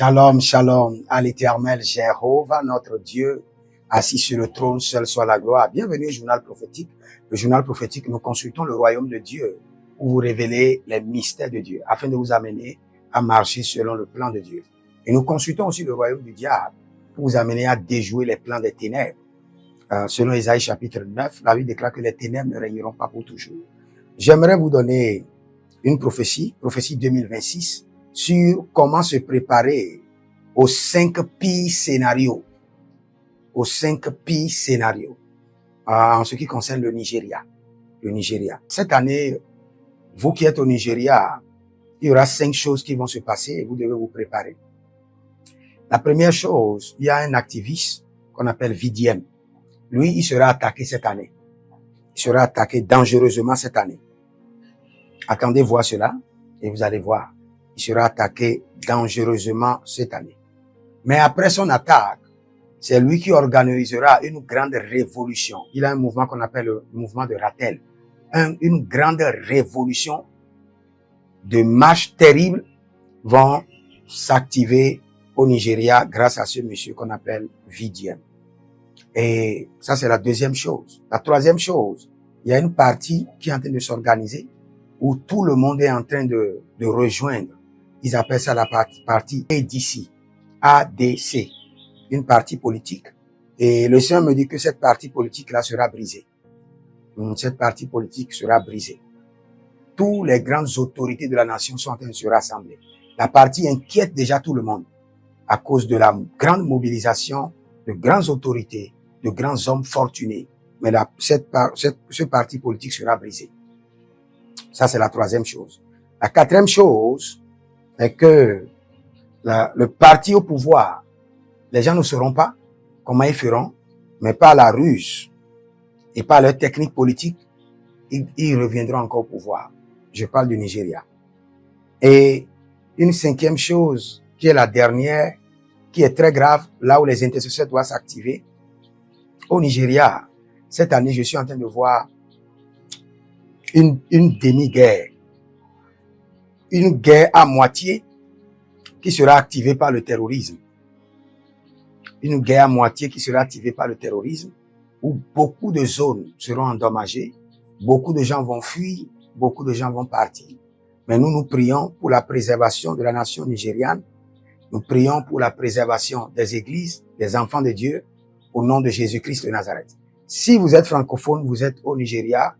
Shalom, shalom à l'Éternel Jéhovah, notre Dieu, assis sur le trône, seul soit la gloire. Bienvenue au journal prophétique. Le journal prophétique, nous consultons le royaume de Dieu pour vous révéler les mystères de Dieu, afin de vous amener à marcher selon le plan de Dieu. Et nous consultons aussi le royaume du diable pour vous amener à déjouer les plans des ténèbres. Selon Ésaïe chapitre 9, la Bible déclare que les ténèbres ne régneront pas pour toujours. J'aimerais vous donner une prophétie 2026, sur comment se préparer aux 5 pires scénarios. Aux 5 pires scénarios. En ce qui concerne le Nigeria. Le Nigeria. Cette année, vous qui êtes au Nigeria, il y aura 5 choses qui vont se passer et vous devez vous préparer. La première chose, il y a un activiste qu'on appelle VDM. Lui, il sera attaqué cette année. Il sera attaqué dangereusement cette année. Attendez voir cela et vous allez voir. Il sera attaqué dangereusement cette année. Mais après son attaque, c'est lui qui organisera une grande révolution. Il a un mouvement qu'on appelle le mouvement de Ratel. Une grande révolution de marches terribles vont s'activer au Nigeria grâce à ce monsieur qu'on appelle VDM. Et ça, c'est la deuxième chose. La troisième chose, il y a une partie qui est en train de s'organiser où tout le monde est en train de rejoindre. Ils appellent ça la partie ADC, une partie politique. Et le Seigneur me dit que cette partie politique-là sera brisée. Cette partie politique sera brisée. Toutes les grandes autorités de la nation sont en train de se rassembler. La partie inquiète déjà tout le monde à cause de la grande mobilisation de grandes autorités, de grands hommes fortunés. Mais ce parti politique sera brisé. Ça, c'est la troisième chose. La quatrième chose est que le parti au pouvoir, les gens ne sauront pas comment ils feront, mais par la ruse et par leur technique politique, ils reviendront encore au pouvoir. Je parle du Nigeria. Et une cinquième chose, qui est la dernière, qui est très grave, là où les intercesseurs doivent s'activer. Au Nigeria, cette année, je suis en train de voir une demi-guerre. Une guerre à moitié qui sera activée par le terrorisme. Une guerre à moitié qui sera activée par le terrorisme, où beaucoup de zones seront endommagées, beaucoup de gens vont fuir, beaucoup de gens vont partir. Mais nous prions pour la préservation de la nation nigériane. Nous prions pour la préservation des églises, des enfants de Dieu, au nom de Jésus-Christ de Nazareth. Si vous êtes francophone, vous êtes au Nigeria,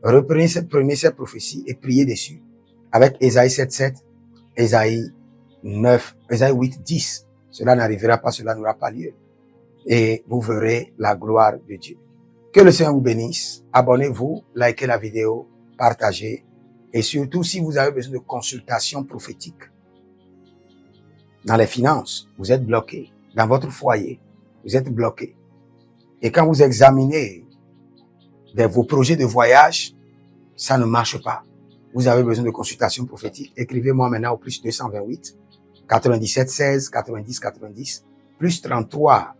reprenez cette prophétie et priez dessus. Avec Ésaïe 7:7, Ésaïe 9, Ésaïe 8:10. Cela n'arrivera pas, cela n'aura pas lieu. Et vous verrez la gloire de Dieu. Que le Seigneur vous bénisse. Abonnez-vous, likez la vidéo, partagez. Et surtout, si vous avez besoin de consultations prophétiques dans les finances, vous êtes bloqué. Dans votre foyer, vous êtes bloqué. Et quand vous examinez vos projets de voyage, ça ne marche pas. Vous avez besoin de consultations prophétiques. Écrivez-moi maintenant au plus 228 97 16 90 90 plus 33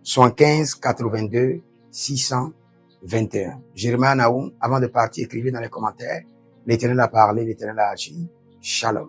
75 82 621. Jérémie Naoum, avant de partir, écrivez dans les commentaires. L'Éternel a parlé, l'Éternel a agi. Shalom.